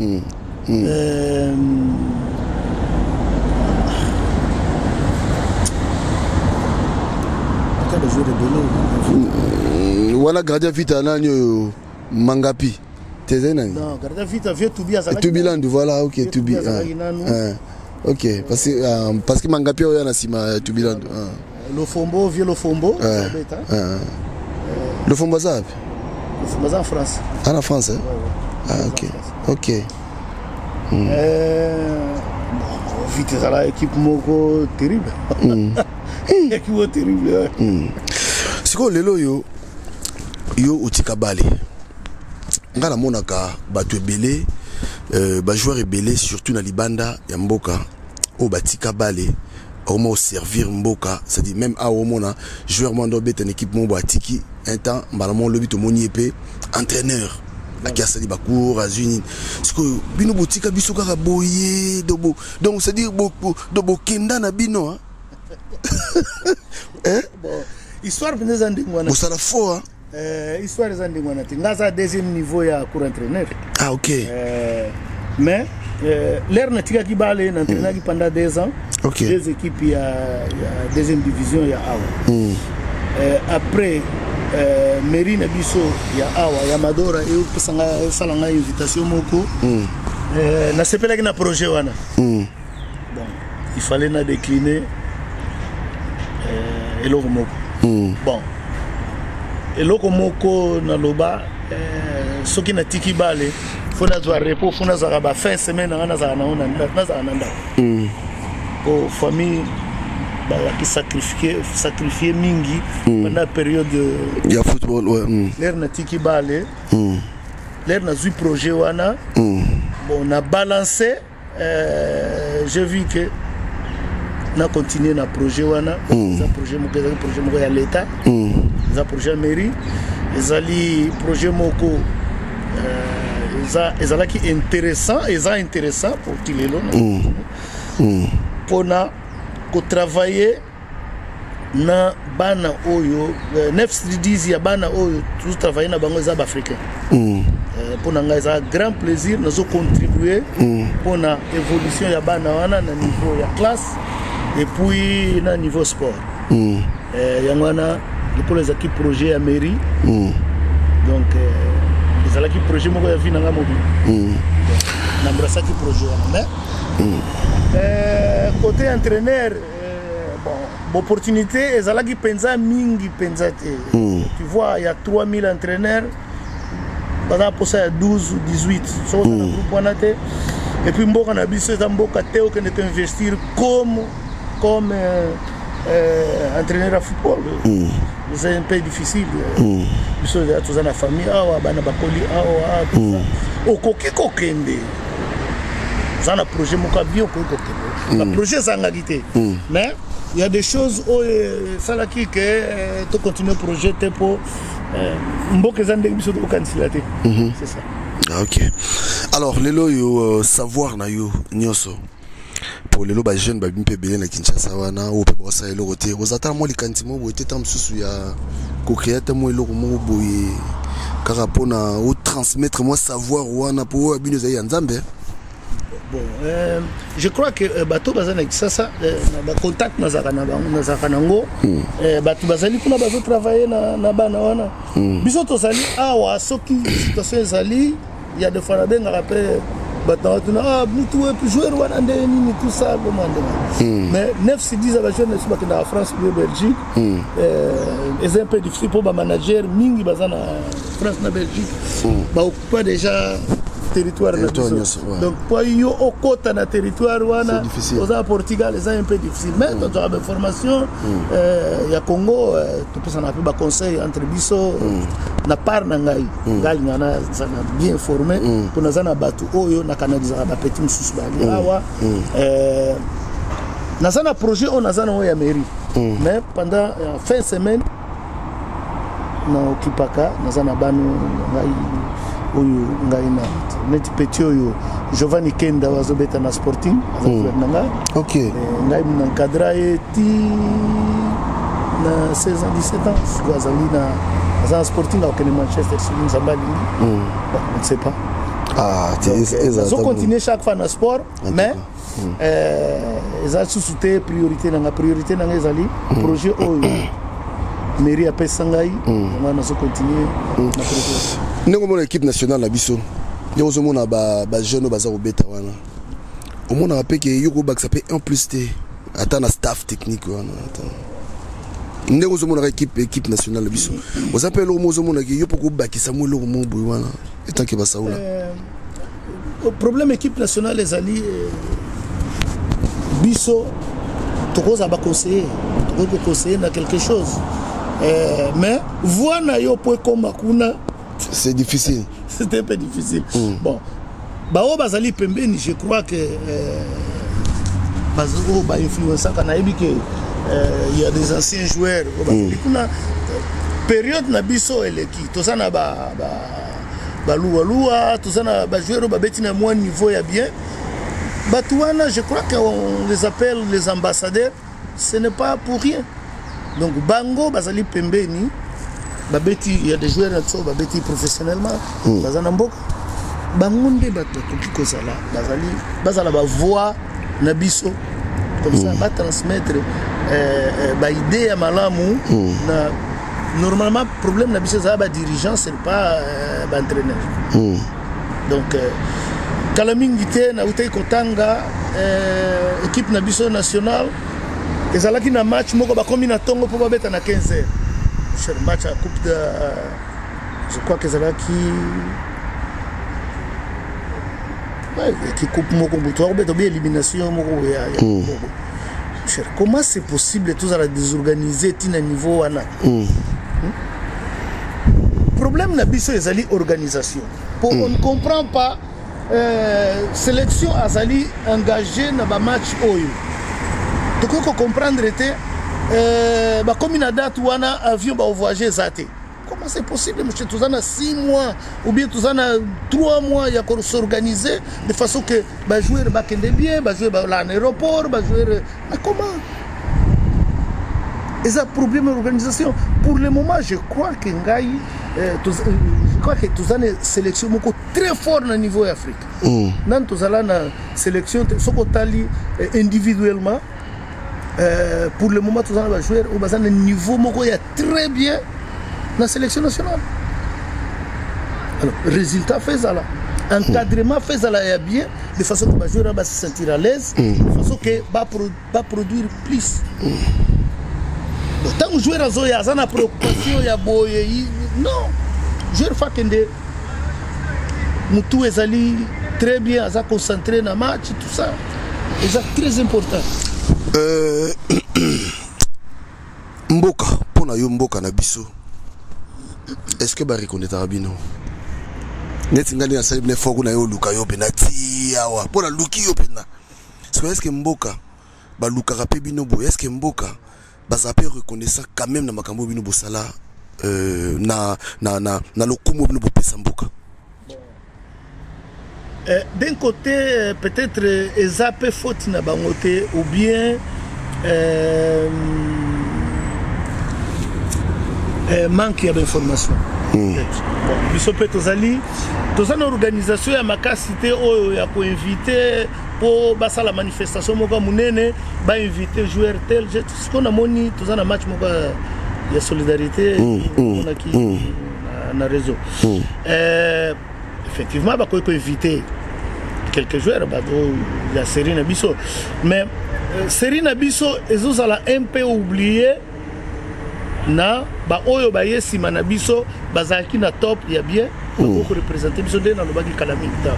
voilà gardien vita nanyo Mangapi. Non, gardien vita vieux Tubiland, voilà, ok, Tubi. Ok, parce que Mangapi est en Asima Tubiland. Le Fombo, vieux le Fombo. Le Fombo ça? Le Fombo ça en France. Ah, en France, hein? Ah, ok. Ok. Vite, ça là, équipe moko terrible. Équipe terrible. C'est quoi, Lelo yo Utikabale. Ngala monaka, batu ebele, joueur ebele, surtout na Libanda, Yamboka, au Batikabale. Au moins servir Mboka, c'est-à-dire même à au moins joueur mando bet une équipe mon Tiki un temps balamon le but au moniepé entraîneur la casse di bakour azuni ce que bino botika biso kaka boye dobo donc c'est dire beaucoup dobo kenda na bino hein bon Histoire de Zandingwana. Vous savez fort, Histoire de Zandingwana. Ngaza deuxième niveau ya cour entraîneur. Ah, ok. Mais l'air Natika qui balé, n'entraîneur qui pendant 2 ans. Ok. 2 équipes, il y a deuxième division, il y a Awa. Après, Mairie Nabiso, il y a Awa, il y a Madora, et il y a une invitation Moko. Na sepela na projet wana. Bon, il fallait na décliner eloko moko. Bon. Eloko moko na loba soki na tiki bale fona zwa repos fona za ba fin semaine na za na ona na za nanda. Pour famille ba qui sacrifier mingi pendant la période il y a football ouais. L'air na tiki bale. L'air na zui projet wana. Bon, on a balancé, j'ai vu que on a continué dans le projet wana, le projet à l'État, le projet mairie, le projet moko, qui est intéressant, pour qu'il est là, pour travailler na bana oyo 9 ya bana oyo tous travailler na bango za africain. Pour nous, c'est un grand plaisir de contribuer pour l'évolution de bana wana na niveau de classe et puis na niveau sport. Yangwana pour les équipes projet à mairie. Donc les équipes projet mo ya vina nga mobile. Na brasa qui projet mais côté entraîneur bon opportunité ezala ki penza mingi penza te. Tu vois il y a 3000 entraîneurs. Pendant pour ça 12 ou 18 sur le groupe et puis mboka na biso za mboka teo que net investir comme entraîneur de football. C'est un peu difficile. Biso ya tous na famille awa bana bakoli awa tout ça. Okoki kokende. Ça na projet moka bien kokende. Le projet sangalité. Mais il y a des choses où ça là qui que tu continues le projet pour c'est ça. Ok. Alors, lelo yo savoir na yo nyoso. Pour lelo ba jeune ba bimpe belé na Kinshasa wana o pe bossa elo roté. Ozata mo likantimo bo était tam susu ya ko créer mo elo mo boye. Kaka pona o transmettre moi savoir wana pour abino za nzambe. Bon, je crois que bateau bazana ça na contact na zakanango bateau bazali kuna bazo travailler na bana wana biso to sali awa soki situation ezali il y a des fois na benga après bateau tuna mutu et joueur wana ndeni tout ça mais 9 se disent ba jeune sur ba France ou Belgique c'est un peu difficile pour ba manager mingi bazana France na Belgique ba occuper déjà territoire donc pour yo au côté na territoire wana aux Portugal c'est un peu difficile mais quand tu as des formations il y a Congo tu peux s'en appeler ba conseil entre biso na part na ngai ngai ngana ça bien formé pour na zana batu oyo na canaliser ba petit mususu ba awa na zana projet on na zana oya mairie mais pendant fin semaine na okipaka na zana banu ngai oyo ngai na net petit oyo Giovanni Kenda wazobeta na Sporting nanga OK ngai na encadra eti na 16 ans 17 ans wazali na Sporting au Manchester City Zambali on ne sait pas ils continuer chaque fois na sport mais ils ont sous-souté priorité na ezali projet oyo mairie a Sangai on va continuer na projet. Nous avons l'équipe nationale à Bisso. Nous avons des jeunes qui sont bêta. Au moins, on a rappelé que Yoko Bak s'appelle 1+T. Attends, un staff technique. Nous avons l'équipe nationale à Bisso. Vous appelez le mot que Yoko Bak qui s'amoule le mot Bouana. Et tant que ça. Le problème de l'équipe nationale, les alliés Bisso, tu vas conseiller. Tu vas conseiller dans quelque chose. Mais, voilà, Yoko comme Akuna. C'est difficile. C'était un peu difficile. Bon, Bao Bazali Pembeni, je crois que Bazalo va influencer il y a des anciens joueurs. Période Nabiso et l'équipe, tout ça n'a pas Lua, tout ça n'a pas joué au moins niveau y a bien. Batouana, je crois qu'on les appelle les ambassadeurs. Ce n'est pas pour rien. Donc bango bazali pembeni babeti, il y a des joueurs qui babeti professionnellement bazana mboka bango nde bato koki kozala bazala ba voix na biso comme ça ba transmettre ba idée ya malamu na normalement problème na biso za ba dirigeant c'est pas ba entraîneur. Donc kalamingi te na utei kotanga équipe na biso nationale ezalaki na match moko bakomi na tongo po babeta na 15h. Cher match à coupe de je crois que ezalaki qui coupe moko buto beto bien élimination moko ya cher. Comment c'est possible tout ça la désorganiser tina niveau wana? Problème na biso ezali organisation. On ne comprend pas sélection azali engagé na ba match oyo. Donc on comprendre était comme une date où on a avion voyager zate. Comment c'est possible, monsieur? Tous en a 6 mois ou bien tous en a 3 mois, il y a qu'on s'organiser de façon que bah jouer bakende bien, bah jouer à l'aéroport, bah jouer. Mais comment? Et ça problème d'organisation. Pour le moment, je crois que Ngaï, je crois que tous en a sélection très fort au niveau Afrique. Dans tous en a sélection, sokotali individuellement. Pour le moment, tous en a jouer au bazar niveau moko il y a très bien. La sélection nationale. Alors, résultat fait ça là. Encadrement fait ça là bien, de façon que le joueur va se sentir à l'aise, de façon que va produire plus. Donc, tant que le joueur a une préoccupation, il y a non. Le joueur fait que Moutou est allé très bien, à concentré dans le match, tout ça. Et c'est très important. Mboka, pour na yo Mboka na biso. Est-ce que ba reconnaître Rabino? Netingali na sali ne fogu na yo luka yo penati awa. Pour la luki yo pena. Est-ce que Mboka ba luka rapé bino bo? Est-ce que Mboka ba ça peut reconnaître quand même na makambo bino bo sala na lokumo bino bo pesa Mboka? D'un côté peut-être ezapé faute na bangote ou bien manque d'information. Biso pe tozali une organisation ya makasité oyo ya ko inviter pour basa la manifestation moko munene ba inviter joueur tel ce qu'on a moni tozana match moko ya solidarité on a qui na réseau. Effectivement ba ko inviter quelques joueurs ba la série na biso mais série na biso ezozala un peu oublié na ba oyo ba yesi manabiso bazaki na top ya bien pour représenter biso de na lobaki kalamita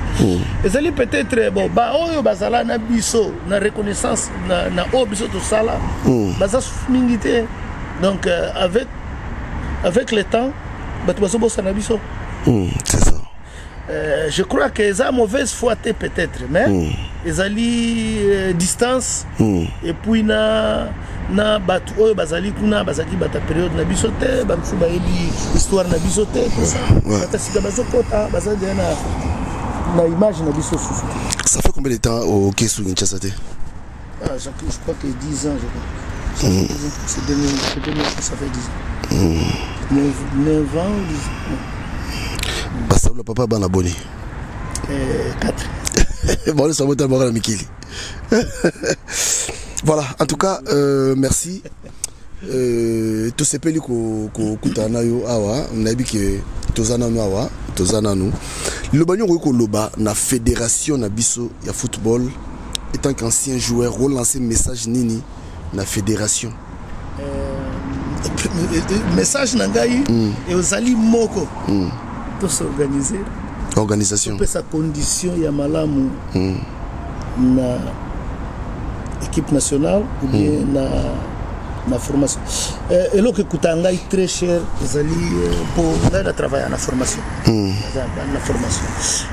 ezali peut-être bon ba oyo bazala na biso na reconnaissance na obiso to sala baza mingité donc avec le temps bato baso bossa na biso c'est ça. Je crois que ça mauvaise foi peut-être mais ezali distance et puis na batu oyo bazali kuna bazaki bata période na bisote bamsu ba yebi histoire na bisote ça bata sika bazokota bazali na image na biso susu. Ça fait combien de temps au Kesu Kinshasa te? Je crois que 10 ans je crois. C'est 2000 ça fait 10 ans. 9 ans ou 10 ans. Parce que le papa bana boni 4. Bon, ça va être la Mikili. Voilà, en tout cas, merci. Tout ce pays ko kutana yo awa, on a dit que tozana no awa, tozana no. Le banyo ko loba na fédération na biso ya football étant qu'ancien joueur relancer message nini na fédération. Message nangai et ozali moko. Tout s'organiser. Organisation. Sa condition ya malamu na équipe nationale ou bien na formation. Et là que kutanga est très cher, zali pour la travailler en formation. La formation.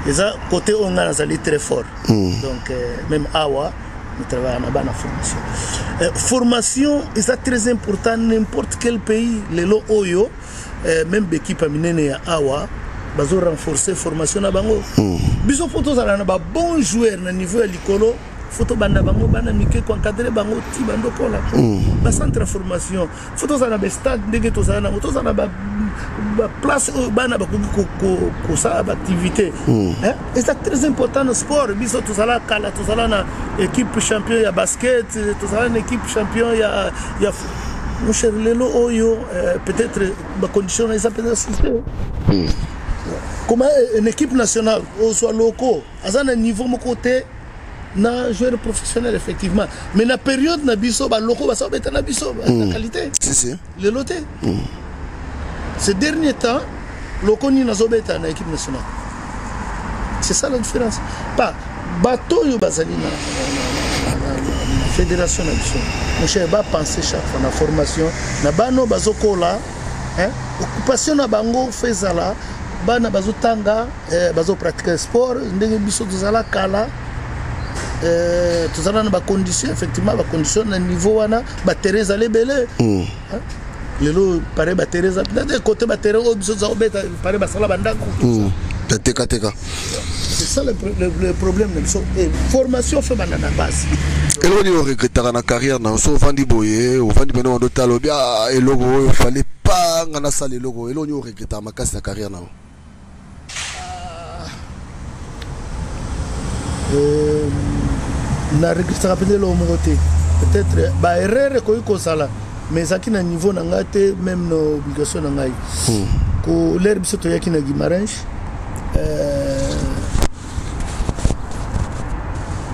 Et ça côté on a zali très fort. Donc même awa nous travaillons en formation. Formation est très important n'importe quel pays les lo oyo même l'équipe aminene ya awa bazo renforcer formation na bango. Biso photo za na ba bon joueur na niveau ya likolo photo banda bango bana mike ko encadrer bango ti bando pola ba centre de formation photo ça na ba stade ndenge to ça na photo ça na ba place bana ba ko ça activité hein et c'est très important le sport biso to ça la kala to ça na équipe champion ya basket to ça na équipe champion ya mon cher Lelo Oyo peut-être ma condition ça peut assister comment une équipe nationale soit locaux à un niveau mon côté na joueur professionnel effectivement mais la période na biso ba locaux ba ça beta na biso la qualité si le loté ces derniers temps locaux ni na zobeta na équipe nationale c'est ça la différence pas bateau yo bazali na fédération nationale mon cher va penser chaque fois na formation na bano bazokola hein occupation na bango fezala bana bazotanga bazo pratiquer sport ndenge biso tozala kala tozala na ba conditions effectivement ba conditions na niveau wana ba terrain za lebele lelo pare ba terrain za de côté ba terrain o biso za obeta pare ba sala bandako teka c'est ça le problème de biso formation fait bana na base elo ni regretter na carrière na so vandi boye o vandi beno ndo talo bia elogo fallait pas ngana sala elogo elo ni regretter makasi na carrière na na regretter rapide lo moté peut-être ba erreur ko sala mais ça qui na niveau na ngate même no obligation na ngai ko l'air biso to yaki na Guimarães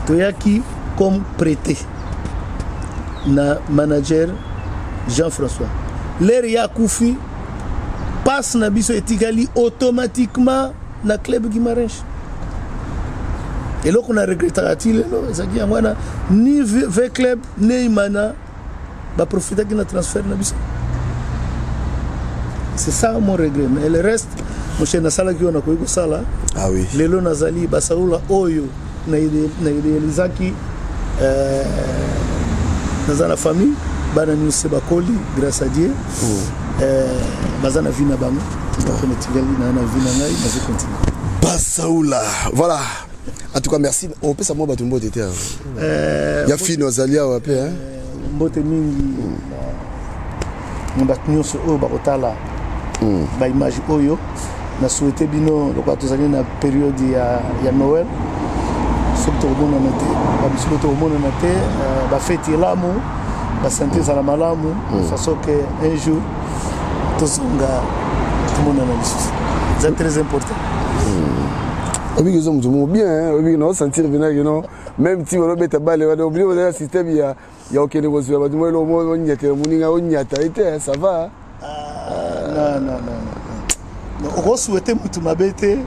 Toyaki comme prêté na manager Jean-François l'air ya Koufi passe na biso etigali automatiquement na club Guimarães et là qu'on a regretté ça qui amwana ni ve club ni mana ba profiter de notre transfert na biso c'est ça mon regret mais le reste mon cher na sala ki ona ko sala ah oui lelo nazali basaula oyo na idéalisaki dans la famille bana ni sebakoli grâce à Dieu bazana vina bango pas tigali na vina ngai mais continue basaula voilà en tout cas merci on peut savoir batumbo tete ya fino zalia wape hein mbote mingi mbatnyo so o bakotala ba image oyo na souhaité bino lokwa tozali na période ya Noël surtout au monde na te ba bisoto au monde na te ba fête lamu ba santé za la malamu façon que un jour tozonga tout le monde na biso c'est très important obi que sommes bien obi non sentir venir you know même si on beta balle on oublie le système il y a aucun niveau sur ba moi le mo nyata muninga onyata été ça va non on souhaite mutu mabete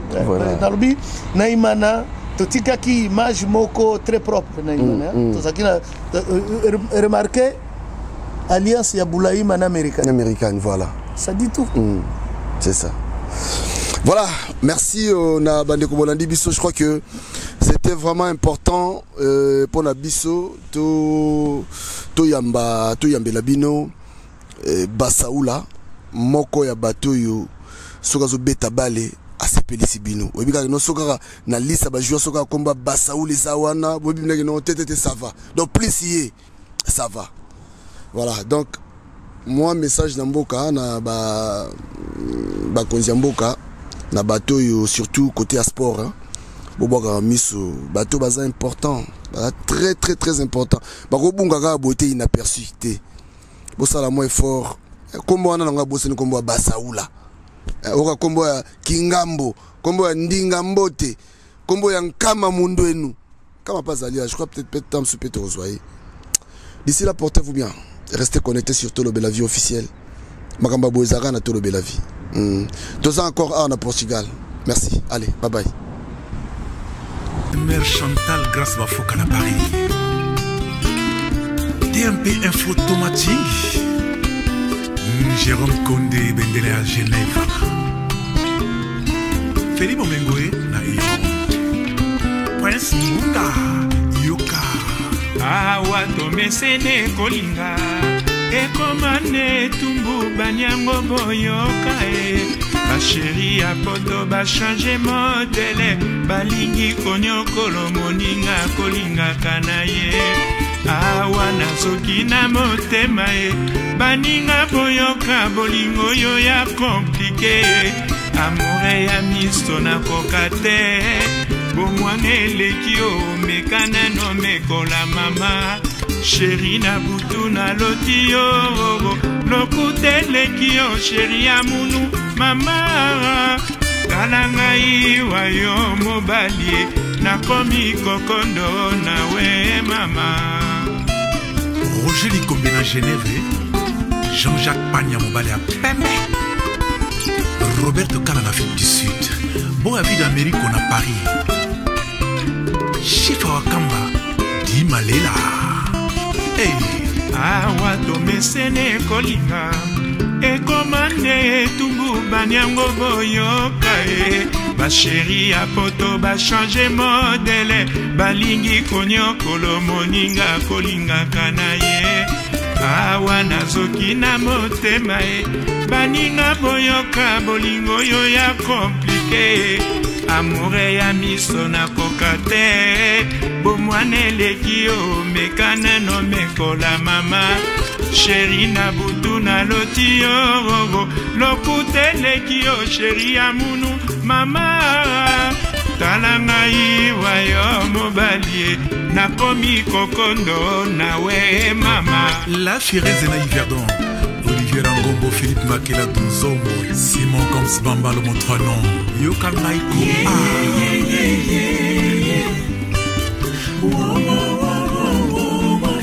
nalobi na imana totikaki image moko très propre na imana tozakina remarquer alliance ya Boulaïma na américaine voilà ça dit tout c'est ça. Voilà, merci na Bandeko Bolandi Bisso. Je crois que c'était vraiment important pour na Bisso to yambela bino basaula moko ya bato yo soka zo beta bale asepeli sibino. Obika no soka na liste ba joueur soka komba basauli zawana bobi ndenge no tete ça va. Donc plus ça va. Voilà, donc moi message na mboka na ba konzi mboka na bateau surtout côté sport hein boboka miso bateau baza important très très très important bako bungaka beauté inaperçu té bosala moins fort kombo wana nga boseni kombo basaula oka kombo ya kingambo kombo ya ndinga mbote kombo ya nkama mundu enu kama pas alia je crois peut-être temps super te rejoindre d'ici là portez-vous bien restez connectés sur Tolo Bella Vie officiel makamba boezaka na Tolo Bella Vie. Deux ans encore en Portugal. Merci. Allez, bye bye. Mère Chantal grâce à Foucault à Paris. DMP Info Automatique. Jérôme Condé Bendele à Genève. Felipe Omengoé na Prince Munga Yoka. Awa tomesene kolinga. Ekomane tumbu banyango boyoka basheri ya poto bachange modele balingi konyokolo moninga kolingaka na ye awa nazoki na motema ye baninga boyoka bolingo yo ya komplike amore ya miso nakoka te bomwana eleki omekana no mekola mama sheri na butu na loti yo lokuta eleki yo sheri ya munu mama tala ngai wa yo mobali nakomi kokondo nawe mama. Roger Likombe na Genève, Jean-Jacques Pagna mobali à Pembe, Roberto Kala en Afrique du Sud, bon avis d'Amérique on a Paris, Chifa Wakamba, Di Malela. Hey. Awa to mesene kolinga ekomane tumbu banyango boyoka e basheri ya poto bachange modele balingi konyokolo moninga kolingaka na ye awa nazoki na motema e baninga boyoka bolingo yo ya komplike amore ya miso nakoka te bomwana eleki yo mekana no mekola mama sheri na butu na loti yo lokuta eleki yo sheri ya munu mama tala ngai wa yo mobali nakomi kokondo nawe mama. La Fireze na Yverdon, Olivier Rangombo, Philippe Makela Dunzombo, Simon Goms Bamba le Montranon, Yoka Maiko.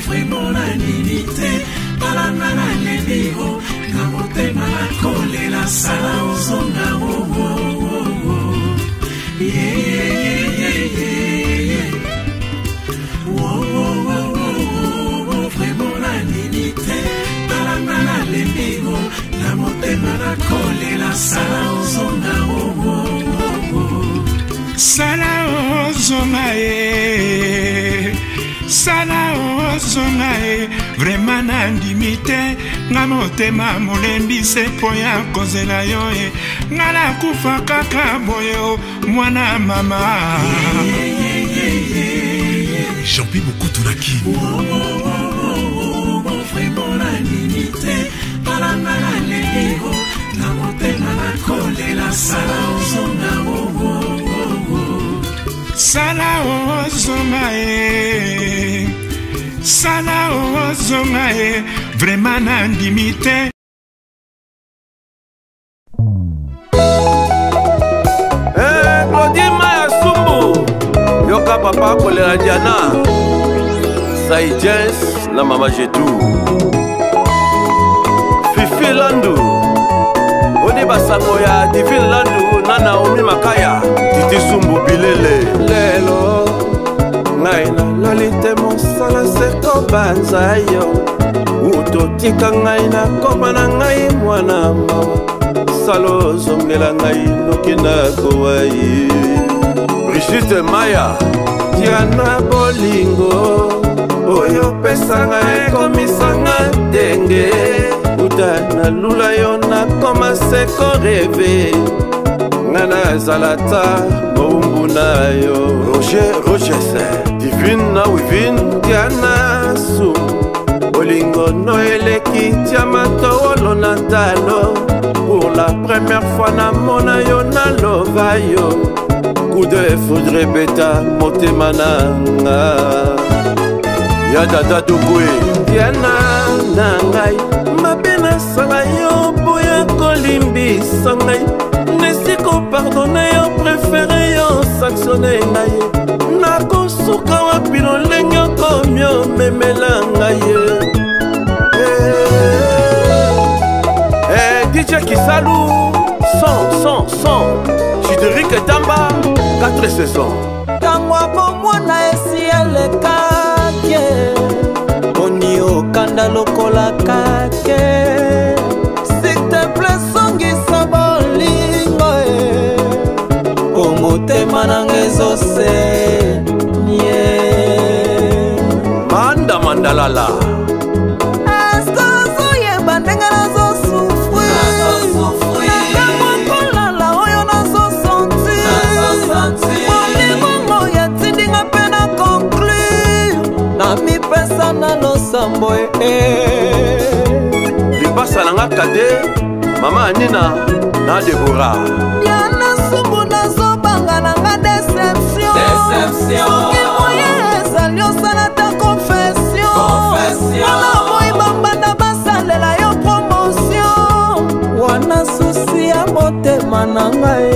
Vraiment la limité, talana lelio, na motema la kole la sala ozonga vraiment la limité, talana lelio, na motema la kole la sala ozonga sala ozonga sala ozonga vraiment nandimi te nga motema molembi se po ya kozela yo nga nakufa kaka boye mwana mama. Jean-Pierre Moukoutounaki vraiment nandimi te talana lelio na motema la kole la sala ozonga sala ozonga sala ozonga vraiment nandimi te. Claudie Maya Sumbu yoka papa kolera Diana Sai Jens na mama Jedou Fifi Landu Odi basango ya Divine Landu na Naomi Makaya Titi Sumbu Bilele lelo ngai na lalite mosala seko banza yo utotika ngai na koma na ngai mwana mawa salo zongela ngai noki na kowai Brigitte Maya Diana bolingo oyo pesanga ekomisanga ndenge uta na lula yo na koma seko reve ngana zalata moumbu na yo Roger Divine na Wivine Diana Su Bolingo no eleki tiamato wolo na talo pour la première fois na mona yo na lova yo coup de foudre beta motema nanga ya dada dubwe Diana na ngai mabena sala yo boya kolimbisa ngai nesiko pardonne yo préféré yo sanctionné ngai nakosuka wapi lolenge okomio memela ngai DJ Kisalou son Chideric Tamba 4 saisons tango bomwana esi elekake oni okanda lokola kake s'il te plaît songisa bolingo omotema nanga ezose Manda Mandalala eske ozoyeba ndenge nazosufri nakangokola losambo lipasa na nga kade mama Nina na Debora yana sumbu nazobanga na nga deception soki moye ezali osala ta confession wana boyi bambanda basalela yo promotion wana susi ya motema na ngai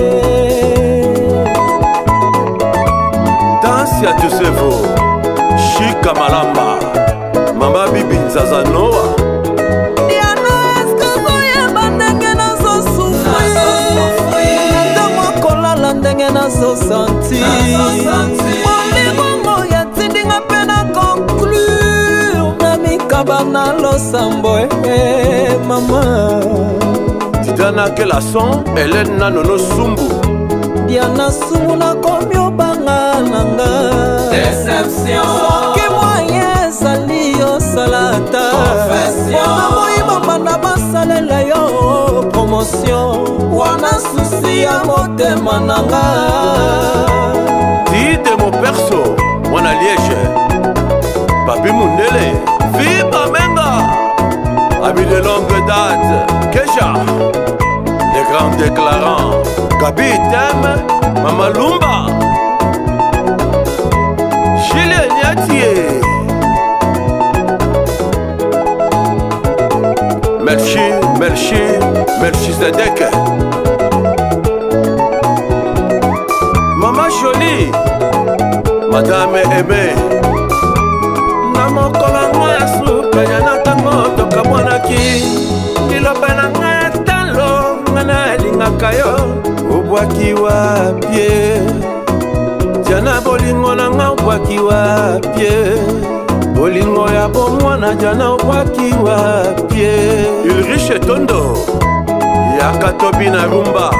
Tansia Tusevo Shika Malamba Mama Bibi Nzaza Noah Diana eskazo yeba ndenge nazo sufri Nandamwa kolala ndenge nazo santi Mondigongo ya tindinga pena conclure Na mikaba na losambo mama Titana Kelason Hélène Nanono Sumbu Diana Sumbu na komyo banga nanga Deception Soki moye ezali yo salata Wana moyi bambanda basalela yo promotion Wana susi ya motema nanga Dide mon perso Mwana Liège Papi Mundele Viva Menga Ami de longue date Kesha Les grands déclarants Gabi Tem Mama Lumba Julien Niatier Merci Zedek Mama Jolie Madame Aimé Namokola ngoya suka yana tango toka mwanaki Niloba na ngaya talo ngana lingaka yo Obwaki wapye Jana bolingo na nga obwaki wapye Bolingo ya bomwana jana obwaki wapye Ulrich Tondo Yakatobi na rumba